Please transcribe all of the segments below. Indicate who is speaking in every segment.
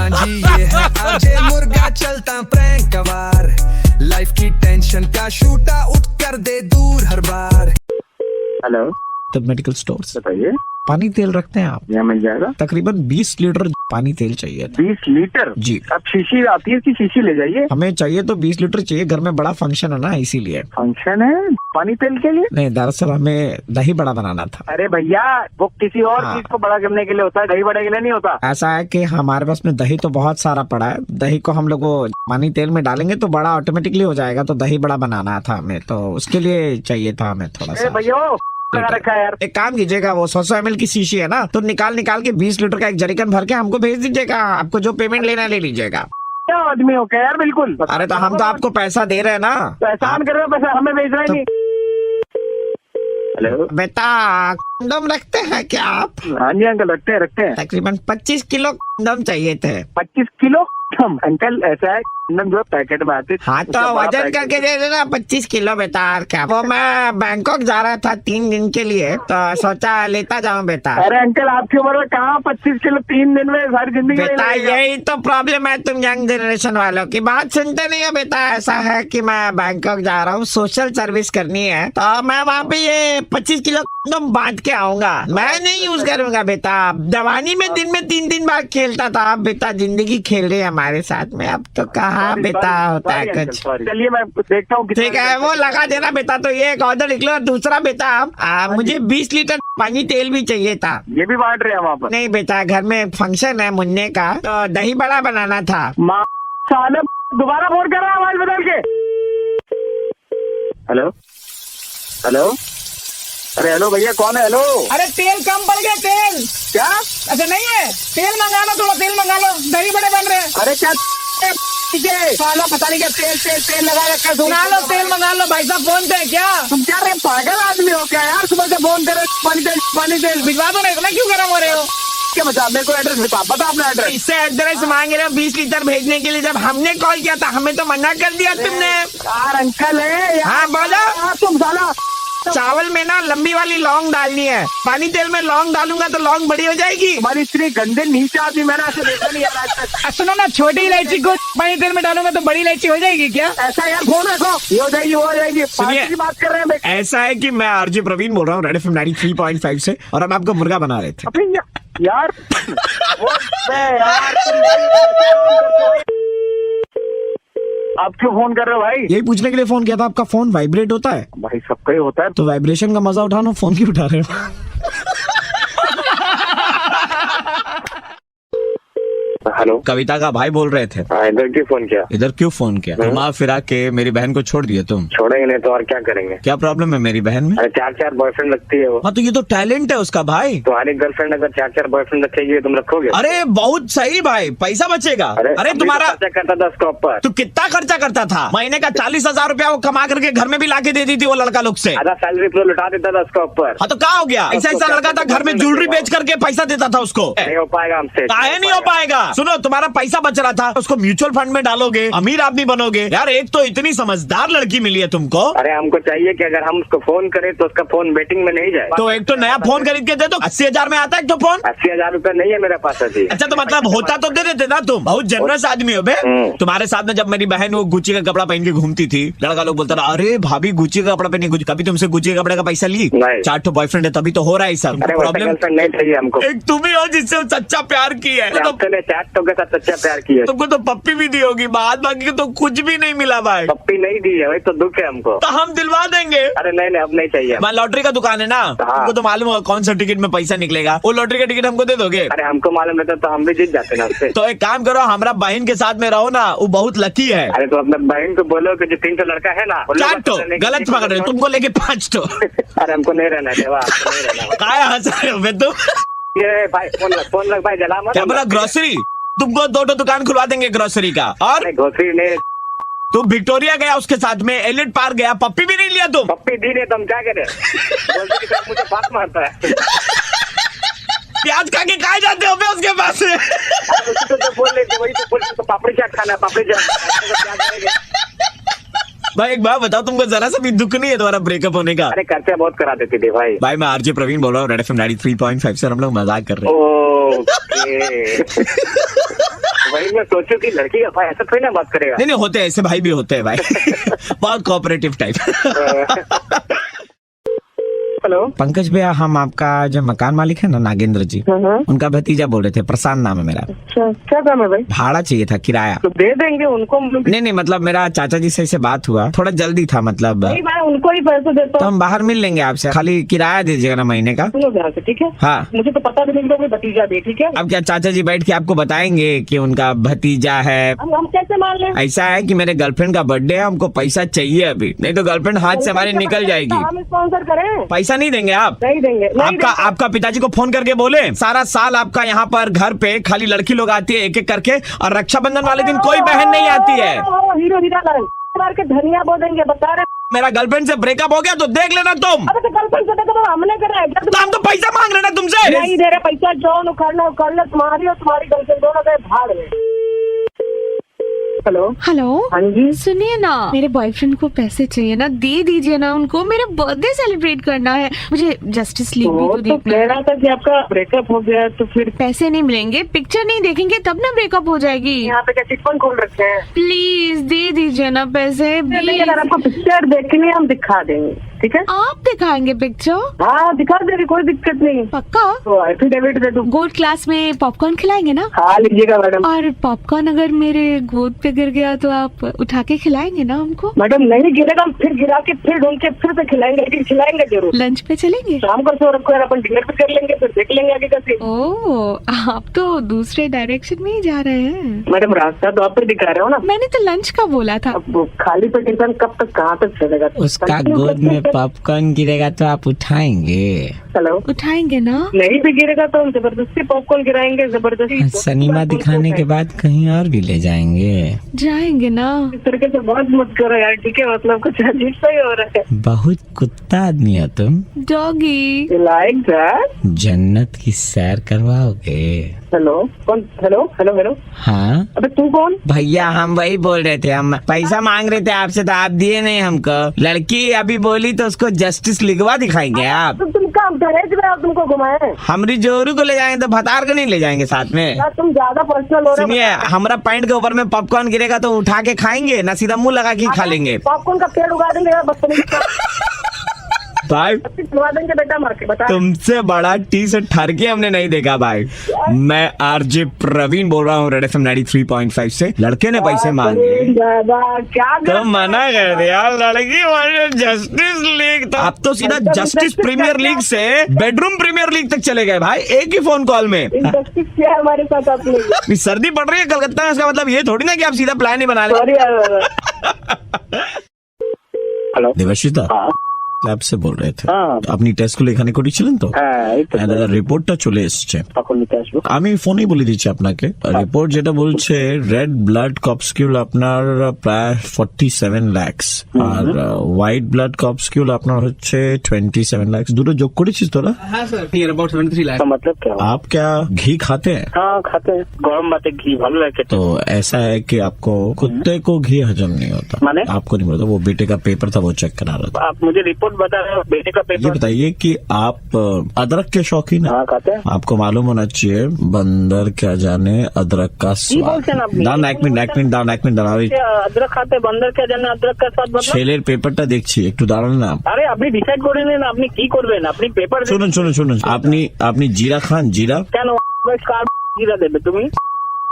Speaker 1: हाँ जी ये है आरजे मुर्गा चलता प्रैंक कवार, लाइफ की टेंशन का शूटा उठ कर दे दूर हर बार।
Speaker 2: हेलो,
Speaker 3: तब मेडिकल स्टोर से
Speaker 2: बताइए,
Speaker 3: पानी तेल रखते हैं आप?
Speaker 2: यहाँ मिल जाएगा।
Speaker 3: तकरीबन 20 लीटर पानी तेल चाहिए था।
Speaker 2: 20 लीटर?
Speaker 3: जी।
Speaker 2: अब शीशी आती है कि शीशी ले जाइए।
Speaker 3: हमें चाहिए तो 20 लीटर चाहिए, घर में बड़ा फंक्शन है ना, इसीलिए।
Speaker 2: फंक्शन है पानी तेल के लिए?
Speaker 3: नहीं, दरअसल हमें दही बड़ा बनाना था।
Speaker 2: अरे भैया, वो किसी और
Speaker 3: हाँ।
Speaker 2: चीज को बड़ा करने के लिए होता है, दही बड़े के लिए नहीं होता।
Speaker 3: ऐसा है कि हमारे पास में दही तो बहुत सारा पड़ा है, दही को हम लोग वो पानी तेल में डालेंगे तो बड़ा ऑटोमेटिकली हो जाएगा, तो दही बड़ा बनाना था हमें, तो उसके लिए चाहिए था हमें थोड़ा सा।
Speaker 2: भैया लगा रखा है यार।
Speaker 3: एक काम कीजिएगा, वो 100 ml की शीशी है ना, तो निकाल के 20 लीटर का एक जरीकन भर के हमको भेज दीजिएगा। आपको जो पेमेंट लेना है ले लीजिएगा।
Speaker 2: क्या आदमी हो क्या यार, बिल्कुल।
Speaker 3: अरे तो हम तो आपको पैसा दे रहे हैं ना।
Speaker 2: तो एहसान कर रहे हो, पैसा हमें भेज रहे
Speaker 3: तो-
Speaker 2: नहीं। हेलो
Speaker 3: बेटा, कंडोम रखते हैं क्या आप?
Speaker 2: हाँ जी अंकल, रखते हैं।
Speaker 3: तकरीबन 25 किलो कंडोम चाहिए थे।
Speaker 2: 25 किलो? अंकल ऐसा है, कंडोम जो पैकेट में आते।
Speaker 3: हाँ तो वजन करके दे देना 25 किलो बेटा। और क्या, वो मैं बैंकॉक जा रहा था 3 दिन के लिए, तो सोचा लेता जाऊं बेटा।
Speaker 2: अरे अंकल, आपकी उम्र में कहाँ 25 किलो 3 दिन में, सारी जिंदगी में
Speaker 3: बेटा
Speaker 2: लगेगा।
Speaker 3: यही तो प्रॉब्लम है तुम यंग जनरेशन वालों की, बात सुनते नहीं है बेटा। ऐसा है कि मैं बैंकॉक जा रहा हूँ, सोशल सर्विस करनी है, तो मैं वहाँ पे ये 25 किलो कंडोम बांट के आऊंगा। मैं नहीं यूज करूंगा बेटा। जवानी में दिन में 3 बार खेलता था, अब बेटा जिंदगी खेल रही है हमारे साथ में, अब तो कहाँ बेटा होता है कुछ।
Speaker 2: चलिए मैं देखता हूँ।
Speaker 3: ठीक है, वो लगा देना बेटा। तो ये एक ऑर्डर लिख लो। और दूसरा बेटा, मुझे 20 लीटर पानी तेल भी चाहिए था।
Speaker 2: ये भी बांट रहे हैं वहाँ पर?
Speaker 3: नहीं बेटा, घर में फंक्शन है मुन्ने का, तो दही बड़ा बनाना था।
Speaker 2: माँ साले, दोबारा फोन कर रहा है आवाज बदल के। हेलो हेलो, अरे हेलो भैया, कौन है? हेलो।
Speaker 4: अरे तेल कम पड़ गया, तेल।
Speaker 2: क्या?
Speaker 4: अच्छा नहीं है, तेल मंगा लो, थोड़ा तेल मंगा लो, दही बड़े बन रहे हैं।
Speaker 2: अरे क्या साला, पता नहीं क्या तेल लगा रखा है।
Speaker 4: मंगा लो, तेल मंगा लो। भाई साहब फोन पे क्या?
Speaker 2: तुम क्या रे पागल आदमी हो क्या यार? सुबह से फोन करे, पानी तेल
Speaker 4: भिजवा दो, नहीं तो मैं क्यों गर्म हो रहे हो?
Speaker 2: क्या बता, मेरे को एड्रेस बता अपना एड्रेस।
Speaker 3: इससे एड्रेस मांग रहे हो 20 लीटर भेजने के लिए? जब हमने कॉल किया था हमें तो मना कर दिया तुमने।
Speaker 2: यार अंकल है यार।
Speaker 3: हाँ बोलो।
Speaker 2: यार तुम साला,
Speaker 3: चावल में ना लंबी वाली लौंग डालनी है, पानी तेल में लौंग डालूंगा तो लौंग बड़ी हो जाएगी।
Speaker 2: तुम्हारी इतनी गंदे नीचे आदमी मैंने ऐसे देखा नहीं यार आज तक।
Speaker 4: सुनो ना, छोटी इलायची को पानी तेल में डालूंगा तो बड़ी इलायची हो जाएगी क्या?
Speaker 2: ऐसा यार, फोन रखो, ये हो जाएगी, वो हो जाएगी।
Speaker 3: सुनिए,
Speaker 2: पार्टी की बात कर रहे हैं भाई।
Speaker 3: ऐसा है कि मैं आरजे प्रवीण बोल रहा हूँ, रेड एफएम 93.5 से, और हम आपको मुर्गा बना रहे थे।
Speaker 2: अबे यार आप क्यों फोन कर रहे हो भाई?
Speaker 3: यही पूछने के लिए फोन किया था, आपका फोन वाइब्रेट होता है?
Speaker 2: भाई सबका ही होता है।
Speaker 3: तो वाइब्रेशन का मजा उठाना, फोन क्यों उठा रहे हो?
Speaker 2: हेलो,
Speaker 3: कविता का भाई बोल रहे थे।
Speaker 2: हाँ, इधर क्यों फोन किया?
Speaker 3: इधर क्यों फोन किया? घुमा फिरा के मेरी बहन को छोड़ दिया तुम।
Speaker 2: छोड़ेंगे नहीं तो और क्या करेंगे?
Speaker 3: क्या प्रॉब्लम है मेरी बहन में?
Speaker 2: अरे 4 बॉयफ्रेंड लगती है वो।
Speaker 3: हाँ तो ये तो टैलेंट है उसका भाई।
Speaker 2: तुम्हारी गर्लफ्रेंड अगर 4 बॉयफ्रेंड रखेगी तुम रखोगे?
Speaker 3: अरे बहुत सही भाई, पैसा बचेगा। अरे तुम्हारा
Speaker 2: खर्चा करता था उसके ऊपर।
Speaker 3: तू कितना खर्चा करता था? महीने का 40,000 रुपया वो कमा करके घर में भी लाके दे दी थी वो लड़का लोग से।
Speaker 2: आधा सैलरी तो लुटा देता था उसके ऊपर।
Speaker 3: हाँ तो क्या हो गया? ऐसा लड़का था, घर में ज्वेलरी बेच करके पैसा देता था उसको।
Speaker 2: नहीं हो पाएगा हमसे।
Speaker 3: काहे नहीं हो पाएगा? सुनो, तुम्हारा पैसा बच रहा था, उसको म्यूचुअल फंड में डालोगे, अमीर आदमी बनोगे। यार एक तो इतनी समझदार लड़की मिली है तुमको।
Speaker 2: अरे हमको चाहिए कि अगर हम उसको फोन करें तो उसका फोन बेटिंग में नहीं जाए।
Speaker 3: तो एक तो नया फोन खरीद के दे दो, 80,000 में आता है एक तो फोन।
Speaker 2: 80,000 रुपए नहीं है मेरे पास अभी।
Speaker 3: अच्छा तो मतलब होता तो दे देते ना तुम, बहुत जनरस आदमी हो बे। तुम्हारे साथ में जब मेरी बहन वो गुच्ची का कपड़ा पहन के घूमती थी, लड़का लोग बोलता था अरे भाभी गुच्ची का कपड़ा पहनी। कभी तुमसे गुच्ची के कपड़े का पैसा ली?
Speaker 2: नहीं।
Speaker 3: 4 ठो बॉयफ्रेंड है तभी तो हो रहा है सब।
Speaker 2: अरे
Speaker 3: प्रॉब्लम
Speaker 2: गर्लफ्रेंड नहीं चाहिए हमको।
Speaker 3: एक तुम ही हो जिससे सच्चा प्यार किया है। तो
Speaker 2: आपने 4 के साथ सच्चा प्यार किया।
Speaker 3: तुमको तो पप्पी भी दी होगी, बाद बाकी तो कुछ भी नहीं मिला भाई।
Speaker 2: पप्पी नहीं दी है, वही तो दुख है हमको।
Speaker 3: तो हम दिलवा देंगे।
Speaker 2: अरे नहीं अब नहीं चाहिए।
Speaker 3: मैं लॉटरी का दुकान है ना, तुमको तो मालूम होगा कौन सा टिकट में पैसा निकलेगा। वो लॉटरी का टिकट हमको दे दोगे?
Speaker 2: अरे हमको मालूम रहता तो हम भी जीत जाते ना उससे।
Speaker 3: तो एक काम करो, हमारा बहन के साथ में रहो ना, वो बहुत लकी है।
Speaker 2: अरे तो अपने बहन को बोलो कि जो 3 लड़का है ना,
Speaker 3: 4 ठो गलत पकड़ रहे हो, तुमको लेके 5 ठो।
Speaker 2: अरे हमको नहीं रहना है, नहीं रहना।
Speaker 3: काय हंस रहे हो बे तुम?
Speaker 2: ये भाई फोन लग भाई, जला मत।
Speaker 3: क्या बोला? ग्रोसरी? तुमको 2 दुकान खुलवा देंगे ग्रोसरी का। और
Speaker 2: ग्रोसरी नहीं,
Speaker 3: तुम विक्टोरिया गया, उसके साथ में एलिट पार्क गया, पप्पी भी नहीं लिया तुम?
Speaker 2: पप्पी दी नहीं तो हम क्या करें? मुझे बात मारता है।
Speaker 3: प्याज खा के कहा जाते हो बे उसके पास से?
Speaker 2: तो बोल रहे थे, वही तो बोल रहे तो पापड़ी चाट खाना है, पापड़ी चाट।
Speaker 3: भाई एक बात बताओ, तुमको जरा सा भी दुख नहीं है तुम्हारा ब्रेकअप होने का?
Speaker 2: अरे खर्चा बहुत करा देती थी भाई।
Speaker 3: भाई मैं आरजे प्रवीण बोल रहा हूँ, रेड एफएम 93.5 से, हम लोग मजाक कर रहे हैं।
Speaker 2: ओके। वही मैं सोचूं कि लड़की का भाई ऐसा थोड़ी ना बात करेगा।
Speaker 3: नहीं होते ऐसे भाई भी होते हैं भाई। बहुत कोऑपरेटिव टाइप।
Speaker 2: हेलो
Speaker 3: पंकज भैया, हम आपका जो मकान मालिक है ना नागेंद्र जी, उनका भतीजा बोल रहे थे, प्रशांत नाम है मेरा।
Speaker 2: अच्छा, क्या काम है भाई?
Speaker 3: भाड़ा चाहिए था, किराया।
Speaker 2: तो दे देंगे उनको।
Speaker 3: नहीं मतलब मेरा चाचा जी से बात हुआ, थोड़ा जल्दी था मतलब।
Speaker 2: नहीं, मैं उनको ही पैसे देता
Speaker 3: तो
Speaker 2: हूँ।
Speaker 3: हम बाहर मिल लेंगे आपसे, खाली किराया दीजिएगा ना महीने का।
Speaker 2: सुनो ध्यान से, ठीक है?
Speaker 3: हाँ।
Speaker 2: मुझे तो पता भी नहीं था भतीजा भी, ठीक है?
Speaker 3: अब क्या चाचा जी बैठ के आपको बताएंगे कि उनका भतीजा है?
Speaker 2: हम कैसे मान लें?
Speaker 3: ऐसा है कि मेरे गर्लफ्रेंड का बर्थडे है, हमको पैसा चाहिए अभी, नहीं तो गर्लफ्रेंड हाथ से हमारी निकल जाएगी।
Speaker 2: हम स्पॉन्सर करें?
Speaker 3: पैसा नहीं देंगे आप?
Speaker 2: नहीं देंगे।
Speaker 3: आपका पिताजी को फोन करके बोले, सारा साल आपका यहाँ पर घर पे खाली लड़की लोग आती है एक एक करके, और रक्षाबंधन वाले दिन कोई बहन नहीं आती है।
Speaker 2: हीरो हीरा मार के धनिया बो देंगे, बता रहे।
Speaker 3: मेरा गर्लफ्रेंड से ब्रेकअप हो गया तो देख लेना तुम।
Speaker 2: अबे तो गर्लफ्रेंड से तो हमने करा है।
Speaker 3: तो हम तो पैसा मांग रहे ना तुमसे।
Speaker 2: नहीं दे रहे पैसा, जो उखाड़ना उखाड़ लो, तुम्हारी और तुम्हारी गर्लफ्रेंड दोनों गए भाड़ में। हेलो
Speaker 5: हेलो,
Speaker 2: हाँ जी।
Speaker 5: सुनिए ना, मेरे बॉयफ्रेंड को पैसे चाहिए ना, दे दीजिए ना उनको, मेरा बर्थडे सेलिब्रेट करना है, मुझे जस्टिस लीग भी तो
Speaker 2: तो
Speaker 5: देखना
Speaker 2: कह
Speaker 5: है।
Speaker 2: रहा था कि आपका ब्रेकअप हो गया, तो फिर
Speaker 5: पैसे नहीं मिलेंगे, पिक्चर नहीं देखेंगे तब ना ब्रेकअप हो जाएगी।
Speaker 2: यहाँ पे क्या चिटफंड खोल रखे हैं?
Speaker 5: प्लीज दे दीजिए ना पैसे,
Speaker 2: नहीं,
Speaker 5: प्लीज।
Speaker 2: अगर आपको पिक्चर देखनी है हम दिखा देंगे, ठीक है?
Speaker 5: आप दिखाएंगे पिक्चर?
Speaker 2: हाँ दिखा देंगे, कोई दिक्कत नहीं।
Speaker 5: पक्का?
Speaker 2: तो एफिडेविट दे दूँ?
Speaker 5: गोल्ड क्लास में पॉपकॉर्न खिलाएंगे ना?
Speaker 2: खा लीजिएगा मैडम।
Speaker 5: और पॉपकॉर्न अगर मेरे गोद पे गिर गया तो आप उठा के खिलाएंगे ना हमको?
Speaker 2: मैडम नहीं गिरेगा, हम फिर गिरा के फिर ढूंढ के फिर से खिलाएंगे, लेकिन खिलाएंगे जरूर।
Speaker 5: लंच पे चलेंगे?
Speaker 2: शाम को सो रखो यार, अपन डिनर भी कर लेंगे, फिर देख लेंगे आगे कैसे।
Speaker 5: ओह, आप तो दूसरे डायरेक्शन में ही जा रहे हैं।
Speaker 2: मैडम रास्ता तो आप ही दिखा रहे हो ना।
Speaker 5: मैंने तो लंच का बोला था।
Speaker 2: अब वो खाली पेट इंसान कब तक कहाँ तक चलेगा?
Speaker 3: उसका गोद में पॉपकॉर्न गिरेगा तो आप उठाएंगे?
Speaker 2: हेलो,
Speaker 5: उठाएंगे ना?
Speaker 2: नहीं भी गिरेगा तो हम जबरदस्ती पॉपकॉर्न गिराएंगे, जबरदस्ती।
Speaker 3: सिनेमा दिखाने के बाद कहीं और भी ले जाएंगे।
Speaker 5: जाएंगे ना?
Speaker 2: इस तरीके से बात मत करो यार, ठीक है? मतलब कुछ अजीब सा ही हो रहा है।
Speaker 3: बहुत कुत्ता आदमी हो तुम।
Speaker 5: डॉगी।
Speaker 2: Like that.
Speaker 3: जन्नत की सैर करवाओगे?
Speaker 2: हेलो कौन? Hello hello hello.
Speaker 3: हाँ
Speaker 2: अबे तू कौन?
Speaker 3: भैया, हम वही बोल रहे थे, हम पैसा मांग रहे थे आपसे तो आप दिए नहीं हमको। लड़की अभी बोली तो उसको जस्टिस लिखवा दिखाएंगे आप?
Speaker 2: तो तुम काम दहेज में और तुमको घुमाए?
Speaker 3: हमरी जोरू को ले जाएंगे तो भतार को नहीं ले जाएंगे साथ में?
Speaker 2: यार तुम ज्यादा पर्सनल हो रहे हो।
Speaker 3: सुनिए, हमारा पैंट के ऊपर में पॉपकॉर्न गिरेगा तो उठा के खाएंगे ना, सीधा मुंह लगा के ही खा लेंगे?
Speaker 2: पॉपकॉर्न का पेड़ उगा देंगे यार, बदतमीज।
Speaker 3: भाई
Speaker 2: खिलवा देंगे बेटा, मार के बता।
Speaker 3: तुमसे बड़ा टी से ठर के हमने नहीं देखा भाई। मैं आरजे प्रवीण बोल रहा हूँ रेड FM 93.5 से। लड़के ने पैसे मांगे
Speaker 2: दादा क्या
Speaker 3: तो मना कर दिया, लड़की वाले जस्टिस लीग। तो अब तो सीधा जस्टिस प्रीमियर लीग से बेडरूम प्रीमियर लीग तक चले गए भाई, एक ही फोन कॉल में।
Speaker 2: इंडस्ट्री क्या है हमारे साथ आपने?
Speaker 3: अभी सर्दी पड़ रही है कलकत्ता में, इसका मतलब ये थोड़ी ना कि आप सीधा प्लान ही बना ले।
Speaker 2: सॉरी यार। हेलो
Speaker 3: देवश्रीता ল্যাব से बोल रहे थे। আপনি টেস্ট গুলো এখানে করেছিলেন তো? হ্যাঁ দাদা, রিপোর্টটা চলে এসেছে। আমি ফোনেই বলে দিচ্ছি আপনাকে। রিপোর্ট যেটা বলছে রেড ব্লাড কপস্কিউল আপনার প্রায় 47 লাখ, আর হোয়াইট ব্লাড কপস্কিউল আপনার হচ্ছে 27 লাখ। দুটো যোগ করেছিস তোরা?
Speaker 4: हाँ सर, नियर अबाउट 73 लाख।
Speaker 2: मतलब क्या?
Speaker 3: आप क्या घी खाते हैं?
Speaker 2: हाँ खाते हैं, गरम बातें घी भालो लगे।
Speaker 3: तो ऐसा है कि आपको कुत्ते को घी हजम नहीं होता।
Speaker 2: माने?
Speaker 3: आपको नहीं पता, वो बेटे का पेपर था वो चेक करा रहा था।
Speaker 2: आप मुझे रिपोर्ट बता रहे हो, बेटे का
Speaker 3: ये
Speaker 2: पेपर?
Speaker 3: बताइए कि आप अदरक के शौकीन हैं?
Speaker 2: हाँ खाते हैं।
Speaker 3: आपको मालूम होना चाहिए, बंदर क्या जाने अदरक का
Speaker 2: बोलते हैं ना
Speaker 3: स्वाद।
Speaker 2: अपनी?
Speaker 3: দাঁড়ান এক মিনিট দাঁড়াও।
Speaker 2: अदरक खाते बंदर क्या जाने अदरक का स्वाद मतलब?
Speaker 3: ছেলের পেপারটা দেখছি, একটু দাঁড়ান না।
Speaker 2: আরে আপনি ডিসাইড করে নিন আপনি কি করবেন, আপনি পেপার
Speaker 3: শুনুন, আপনি জিরা খান? জিরা
Speaker 2: কেন কার জিরা দেবে তুমি?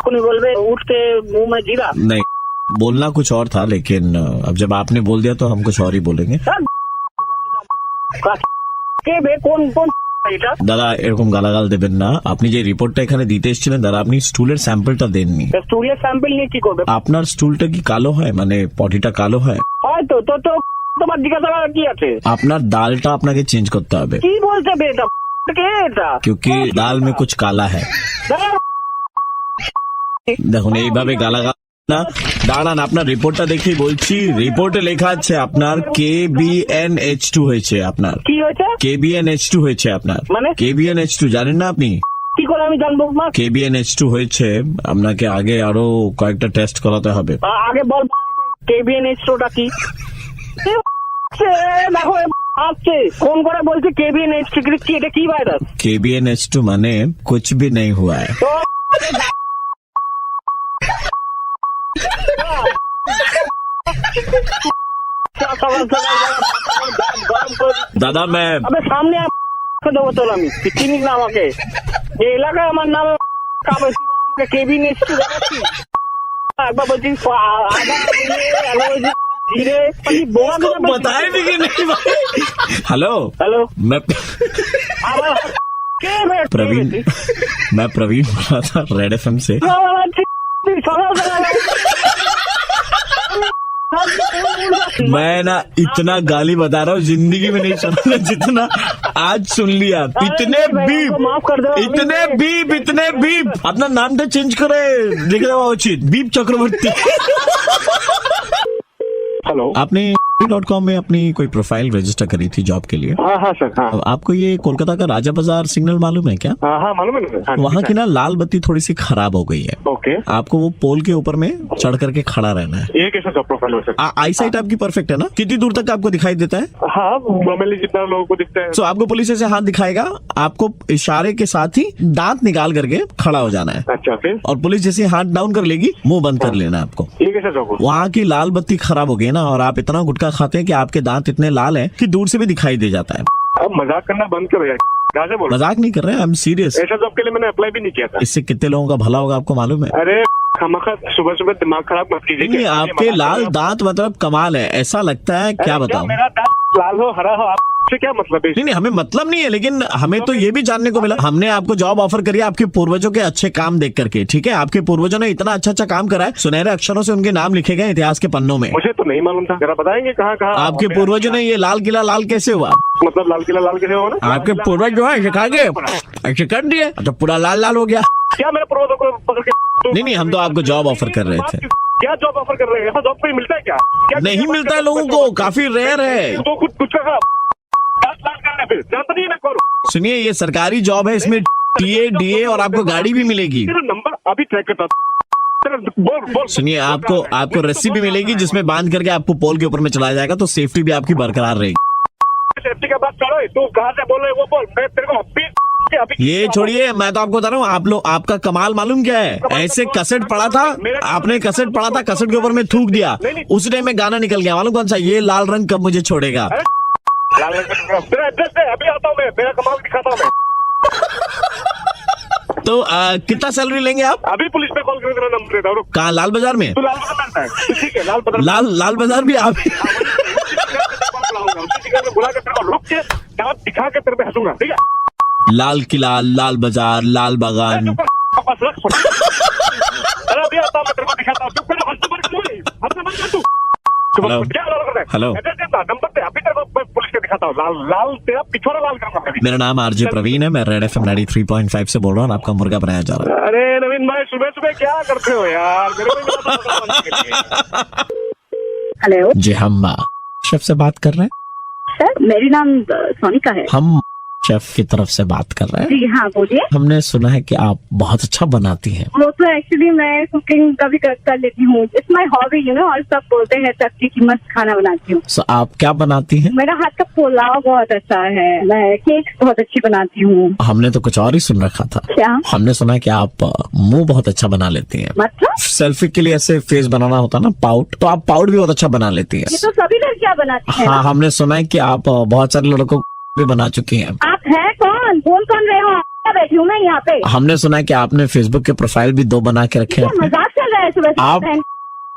Speaker 2: কোনি বলবে উঠতে मुंह में जीरा?
Speaker 3: नहीं, बोलना कुछ और था, लेकिन अब जब आपने बोल दिया तो हम कुछ और ही बोलेंगे।
Speaker 2: কে বে কোন কোন এটা?
Speaker 3: দাদা এরকম গালাগাল দেবেন না। আপনি যে রিপোর্টটা এখানে দিতে এসেছিলেন দাদা, আপনি স্টুলের স্যাম্পলটা দেননি।
Speaker 2: স্টুলের স্যাম্পল নিয়ে কি করবে?
Speaker 3: আপনার স্টুলটা কি কালো হয়, মানে পটিটা কালো হয়?
Speaker 2: হয়তো তো তো তোমার জিজ্ঞাসা করার কি আছে?
Speaker 3: আপনার দালটা আপনাকে চেঞ্জ করতে হবে,
Speaker 2: কি বলতে বে এটা? কে এটা?
Speaker 3: क्योंकि दाल में कुछ काला है। দেখুন এইভাবে গালাগাল না, দাঁড়ান আপনার রিপোর্টটা দেখেই বলছি। রিপোর্টে লেখা আছে আপনার KBNH2 হয়েছে। আপনার
Speaker 2: কি হয়েছে?
Speaker 3: KBNH2 হয়েছে আপনার।
Speaker 2: মানে?
Speaker 3: KBNH2 জানেন না আপনি?
Speaker 2: কি করে আমি জানবো মা?
Speaker 3: KBNH2 হয়েছে, আপনাকে আগে আরো কয়েকটা টেস্ট করাতে হবে।
Speaker 2: আগে বল কেবিএনএইচটা কি? দেখো আসছে ফোন করে বলছে কেবিএনএইচটা কি, এটা কি ভাইরাস?
Speaker 3: KBNH2 মানে कुछ भी नहीं हुआ है।
Speaker 2: তো
Speaker 6: दादा मैं
Speaker 2: अबे सामने दो बोतल আমি চিনি না আমাকে এই এলাকায় আমার নাম কাবে কেবিনেট কি জানাচ্ছি একবার বলছি धीरे बोला
Speaker 6: बताए भी कि नहीं हेलो
Speaker 2: हेलो
Speaker 6: मैं प्रवीण मैं प्रवीण बोल रहा था रेड एफएम से मैं ना इतना गाली बता रहा हूँ जिंदगी में नहीं सुना जितना आज सुन लिया। इतने बीप अपना नाम तो चेंज करे देखे उचित बीप चक्रवर्ती।
Speaker 2: हेलो
Speaker 6: आपने .com में अपनी कोई प्रोफाइल रजिस्टर करी थी जॉब के लिए।
Speaker 2: हाँ सर हाँ
Speaker 6: अब आपको ये कोलकाता का राजा बाजार सिग्नल मालूम है क्या?
Speaker 2: हाँ मालूम है सर।
Speaker 6: वहाँ की ना लाल बत्ती थोड़ी सी खराब हो गई है।
Speaker 2: ओके
Speaker 6: आपको वो पोल के ऊपर में चढ़ करके खड़ा रहना है।
Speaker 2: ये कैसा जॉब प्रोफाइल है सर?
Speaker 6: आई साइट आपकी परफेक्ट है ना? कितनी दूर तक आपको दिखाई देता है?
Speaker 2: हाँ नॉर्मली जितना लोगों को दिखता है।
Speaker 6: तो आपको पुलिस ऐसे हाथ दिखाएगा, आपको इशारे के साथ ही दांत निकाल करके खड़ा हो जाना है।
Speaker 2: अच्छा फिर?
Speaker 6: और पुलिस जैसे हाथ डाउन कर लेगी मुंह बंद कर लेना है आपको।
Speaker 2: ये कैसा जॉब?
Speaker 6: वहाँ की लाल बत्ती खराब हो गई ना, और आप इतना गुटखा खाते हैं कि आपके दांत इतने लाल हैं कि दूर से भी दिखाई दे जाता है।
Speaker 2: अब मजाक करना बंद करो यार। कहाँ से बोल?
Speaker 6: मजाक नहीं कर रहे हैं, आई एम सीरियस।
Speaker 2: ऐसा जॉब के लिए मैंने अप्लाई भी नहीं किया था।
Speaker 6: इससे कितने लोगों का भला होगा आपको मालूम है?
Speaker 2: अरे खामखा सुबह सुबह दिमाग खराब मत कीजिए।
Speaker 6: नहीं, आपके लाल दांत मतलब कमाल है, ऐसा लगता है क्या बताऊं।
Speaker 2: मेरा दांत लाल हो हरा हो आपसे क्या मतलब है?
Speaker 6: नहीं हमें मतलब नहीं है, लेकिन हमें तो ये भी जानने को मिला, हमने आपको जॉब ऑफर करी आपके पूर्वजों के अच्छे काम देख करके। ठीक है, आपके पूर्वजों ने इतना अच्छा काम करा है, सुनहरे अक्षरों से उनके नाम लिखे गए इतिहास के पन्नों में।
Speaker 2: मुझे तो नहीं मालूम था, जरा बताएंगे कहाँ कहाँ
Speaker 6: आपके पूर्वजों ने ये लाल किला लाल कैसे हुआ?
Speaker 2: मतलब लाल किला लाल कैसे हुआ ना?
Speaker 6: आपके पूर्वज जो है सिखा के ऐसे कर दिए तो पूरा लाल लाल हो गया।
Speaker 2: क्या मेरे पूर्वजों को पकड़ के?
Speaker 6: नहीं हम तो आपको जॉब ऑफर कर रहे थे।
Speaker 2: क्या जॉब ऑफर कर रहे हैं? ऐसा जॉब कोई मिलता है क्या?
Speaker 6: नहीं मिलता है लोगों को, काफी रेयर है।
Speaker 2: तो कुछ का फिर जानता नहीं है।
Speaker 6: सुनिए, ये सरकारी जॉब है, इसमें टीए डीए और आपको गाड़ी भी मिलेगी।
Speaker 2: नंबर अभी ट्रैक करता। बोल।
Speaker 6: सुनिए, आपको रस्सी भी मिलेगी जिसमें बांध करके आपको पोल के ऊपर में चलाया जाएगा, तो सेफ्टी भी आपकी बरकरार रहेगी।
Speaker 2: सेफ्टी का बात करो, तू कहाँ से बोल रहे वो बोल। मैं तेरे को अभी
Speaker 6: ये छोड़िए, मैं तो आपको बता रहा हूँ, आप लोग आपका कमाल मालूम क्या है? ऐसे कसट पड़ा था, आपने कसट पड़ा था, कसट के ऊपर में थूक दिया, उस टाइम में गाना निकल गया, मालूम कौन सा? ये लाल रंग कब मुझे छोड़ेगा।
Speaker 2: मेरा एड्रेस दे, अभी आता हूँ मैं, मेरा कमाल दिखाता हूँ मैं।
Speaker 6: तो कितना सैलरी लेंगे आप?
Speaker 2: अभी पुलिस पे कॉल करके नंबर देता हूँ।
Speaker 6: कहाँ? लाल बाजार में?
Speaker 2: तू लाल बाजार में है? ठीक है, लाल बाजार।
Speaker 6: लाल बाजार भी आप
Speaker 2: बुला के तेरे को रोक के दांत दिखा के तेरे पे हंसूंगा, ठीक है?
Speaker 6: लाल किला, लाल बाजार, लाल बागान।
Speaker 2: अरे अभी आता हूँ मैं, तेरे को दिखाता हूँ।
Speaker 6: हेलो हेलो,
Speaker 2: नंबर दे, अभी तेरे को पुलिस के दिखाता हूँ। लाल तेरा पिछोड़ा लाल करूंगा।
Speaker 6: मेरा नाम आरजे प्रवीण है, मैं रेड एफएम 93.5 से बोल रहा हूँ, आपका मुर्गा बनाया जा रहा है।
Speaker 2: अरे नवीन भाई, सुबह सुबह क्या करते हो यार? मेरे को
Speaker 7: हेलो
Speaker 6: जी, हम शेफ से बात कर रहे हैं।
Speaker 7: सर, मेरी नाम सोनिका है।
Speaker 6: हम शेफ की तरफ से बात कर रहे हैं।
Speaker 7: जी हाँ, बोलिए।
Speaker 6: हमने सुना है कि आप बहुत अच्छा बनाती हैं।
Speaker 7: वो तो एक्चुअली मैं कुकिंग कभी कर लेती हूँ, it's my hobby you know. और सब बोलते हैं सबकी की मस्त खाना बनाती हूँ।
Speaker 6: So, आप क्या बनाती हैं?
Speaker 7: मेरा हाथ का पुलाव बहुत अच्छा है, मैं केक्स बहुत अच्छी बनाती हूँ।
Speaker 6: हमने तो कुछ और ही सुन रखा था।
Speaker 7: क्या?
Speaker 6: हमने सुना है कि आप मुंह बहुत अच्छा बना लेती हैं।
Speaker 7: मतलब?
Speaker 6: सेल्फी के लिए ऐसे फेस बनाना होता है ना, पाउट, तो आप पाउट भी बहुत अच्छा बना लेती हैं।
Speaker 7: ये तो सभी लड़कियाँ बनाती हैं।
Speaker 6: हाँ, हमने सुना है कि आप बहुत सारे लड़कों भी बना चुकी हैं।
Speaker 7: आप हैं कौन? बोल कौन रहे हो? बैठी हूँ मैं यहाँ पे।
Speaker 6: हमने सुना है कि आपने फेसबुक के प्रोफाइल भी 2 बना के रखे हैं।
Speaker 7: मजाक चल रहा है सुबह?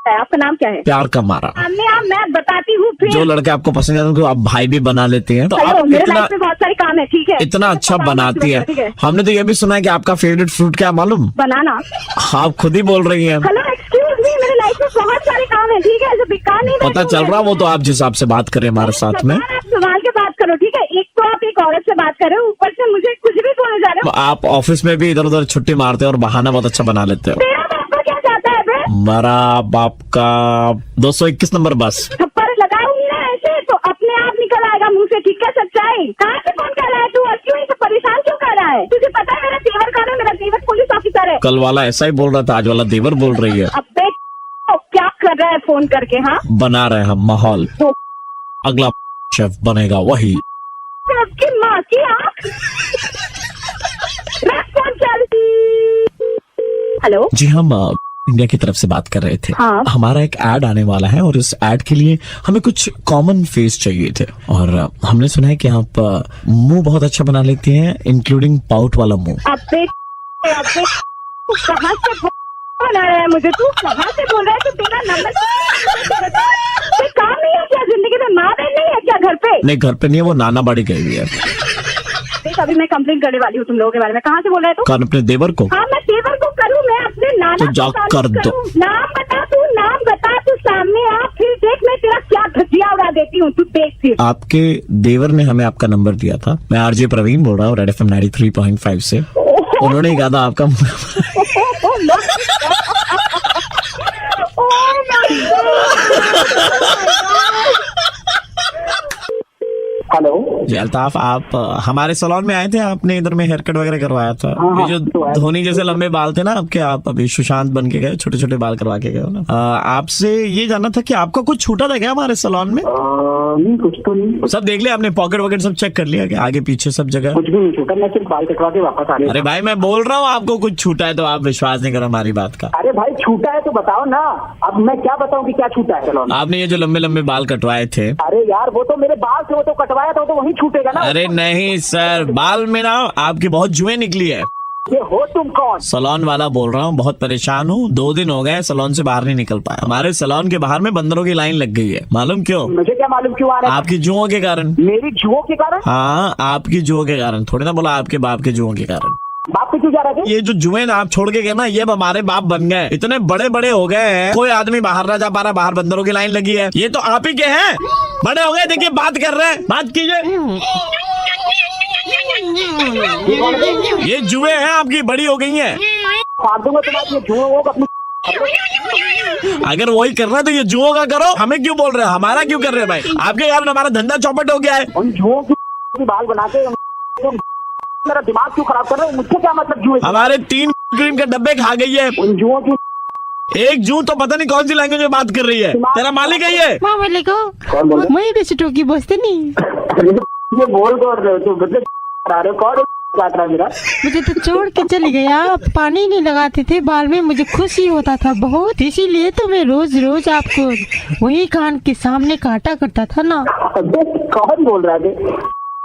Speaker 7: आपका नाम क्या है?
Speaker 6: प्यार का मारा।
Speaker 7: मैं बताती हूँ फिर।
Speaker 6: जो लड़के आपको पसंद है उनको आप भाई भी बना लेती हैं, तो आप
Speaker 7: मेरे
Speaker 6: इतना
Speaker 7: लाइफ में बहुत सारे काम है, ठीक है?
Speaker 6: इतना अच्छा बनाती है।
Speaker 7: ठीक है।
Speaker 6: हमने तो ये भी सुना है कि आपका फेवरेट फ्रूट क्या मालूम?
Speaker 7: बनाना।
Speaker 6: आप खुद ही बोल रही हैं।
Speaker 7: हेलो एक्सक्यूज मी, मेरे लाइफ में बहुत सारे काम है, ठीक है? ऐसे बेकार नहीं
Speaker 6: पता चल रहा, वो तो आप जिस हिसाब से बात करें हमारे साथ में।
Speaker 7: आप संभाल के बात करो, ठीक है? एक तो आप एक औरत से बात कर रहे हो, ऊपर से मुझे कुछ भी बोले जा रहे हो।
Speaker 6: आप ऑफिस में भी इधर उधर छुट्टी मारते हैं और बहाना बहुत अच्छा बना लेते हो।
Speaker 7: तेरा बाप का क्या चाहता है बे?
Speaker 6: मेरा बाप का 221 नंबर बस।
Speaker 7: थप्पड़ लगाऊंगी ना ऐसे तो अपने आप निकल आएगा मुंह से, ठीक है? सच्चाई कहाँ से फोन कर रहा है तू? और क्यों इसे परेशान क्यों कर रहा है? तुझे पता है मेरा देवर कौन है? मेरा देवर पुलिस ऑफिसर है।
Speaker 6: कल वाला ऐसा ही बोल रहा था, आज वाला देवर बोल रही है।
Speaker 7: अब क्या कर रहा है फोन करके? हाँ,
Speaker 6: बना रहे हम माहौल,
Speaker 7: तो
Speaker 6: अगला शेफ बनेगा वही।
Speaker 7: आपकी माँ की आँख। मैं फोन चल। हेलो
Speaker 6: जी, हम इंडिया की तरफ से बात कर रहे थे।
Speaker 7: हाँ।
Speaker 6: हमारा एक एड आने वाला है और इस एड के लिए हमें कुछ कॉमन फेस चाहिए थे और हमने सुना है कि आप मुंह बहुत अच्छा बना लेती हैं, इंक्लूडिंग पाउट वाला मुंह।
Speaker 7: आपसे तू कहाँ से बना रहा है मुझे? तू कहाँ से बोल रहा है? तू तेरा नंबर कोई काम नहीं है क्या? जिंदगी में माँ बहन नहीं है क्या घर पे?
Speaker 6: नहीं, घर पे नहीं है, वो नाना बाड़ी गई हुई है।
Speaker 7: देख, अभी मैं कंप्लेंट करने वाली हूँ तुम लोगों के बारे में। कहाँ से बोल रहा है तू?
Speaker 6: कौन? अपने देवर को?
Speaker 7: हाँ, मैं देवर को करूँ? मैं अपने नाना
Speaker 6: तो जाओ
Speaker 7: को
Speaker 6: कर दो।
Speaker 7: करूं? नाम बता, तू सामने आ, फिर देख मैं तेरा क्या धजिया उड़ा देती हूँ, तू देख फिर।
Speaker 6: आपके देवर ने हमें आपका नंबर दिया था। मैं आरजे प्रवीण बोल रहा हूँ, रेड FM 93.5 से। उन्होंने कहा था आपका
Speaker 2: हेलो
Speaker 6: जी अल्ताफ, आप हमारे सैलून में आए थे, आपने इधर में हेयर कट वगैरह करवाया था।
Speaker 2: हाँ,
Speaker 6: ये जो धोनी जैसे लंबे बाल थे ना आपके, आप अभी सुशांत बन के गए, छोटे छोटे बाल करवा के गए हो ना। आपसे ये जानना था कि आपका कुछ छूटा था क्या हमारे सैलून में?
Speaker 2: नहीं, कुछ तो नहीं,
Speaker 6: सब देख लिया आपने? पॉकेट वॉकेट सब चेक कर लिया क्या, आगे पीछे सब जगह?
Speaker 2: कुछ भी नहीं छूटा, मैं सिर्फ बाल कटवा के वापस आ गया।
Speaker 6: अरे भाई, मैं बोल रहा हूँ आपको कुछ छूटा है तो आप विश्वास नहीं करो हमारी बात का।
Speaker 2: अरे भाई, छूटा है तो बताओ ना। अब मैं क्या बताऊं कि क्या छूटा है? चलो,
Speaker 6: आपने ये जो लंबे लंबे बाल कटवाए थे।
Speaker 2: अरे यार, वो तो मेरे बाल से, वो तो कटवाया था, वो तो वही छूटेगा ना।
Speaker 6: अरे नहीं सर, बाल में ना आपकी बहुत जुएं निकली है।
Speaker 2: ये हो तुम कौन?
Speaker 6: सैलून वाला बोल रहा हूँ, बहुत परेशान हूँ, 2 दिन हो गए सैलून से बाहर नहीं निकल पाया। हमारे सैलून के बाहर में बंदरों की लाइन लग गई है, मालूम क्यों?
Speaker 2: मुझे क्या मालूम क्यों आ रहा है?
Speaker 6: आपकी जुओं के कारण।
Speaker 2: मेरी जुओं के कारण?
Speaker 6: हाँ, आपकी जुओं के कारण, थोड़ी ना बोला आपके बाप के जुओं के कारण।
Speaker 2: बाप पे क्यों जा रहे थे?
Speaker 6: ये जो जुए ना आप छोड़ के गए ना, ये अब हमारे बाप बन गए, इतने बड़े बड़े हो गए हैं, कोई आदमी बाहर ना जा पा रहा, बाहर बंदरों की लाइन लगी है। ये तो आप ही के हैं, बड़े हो गए, देखिए बात कर रहे हैं, बात कीजिए। ये जुए हैं आपकी, बड़ी हो गई हैं।
Speaker 2: फाड़ दूंगा तुम्हारी ये जुओं को अपनी।
Speaker 6: अगर वही करना है तो ये जुओं का करो, हमें क्यों बोल रहे हैं? हमारा क्यों कर रहे हैं भाई? आपके कारण हमारा धंधा चौपट हो गया है।
Speaker 2: उन जुओं की बाल बना के मेरा दिमाग क्यों खराब कर रहे हो? मुझसे क्या मतलब जुए?
Speaker 6: हमारे 3 क्रीम के डब्बे खा गई है।
Speaker 2: उन जुओं की
Speaker 6: एक जू तो पता नहीं कौन सी लैंग्वेज में बात कर रही है। तेरा मालिक है ये?
Speaker 2: कौन बोल रहा
Speaker 5: मैं बेचटो की बसते नहीं।
Speaker 2: है? ये बोल कौन रहे हो? तो मतलब करा रहे हो? कौन काट रहा है मेरा?
Speaker 5: मुझे तो छोड़ के चले गया, आप पानी नहीं लगाते थे बाल में, मुझे खुशी होता था बहुत, इसीलिए तो मैं रोज रोज आपको वही कान के सामने काटा करता था ना।
Speaker 2: कौन बोल रहा है?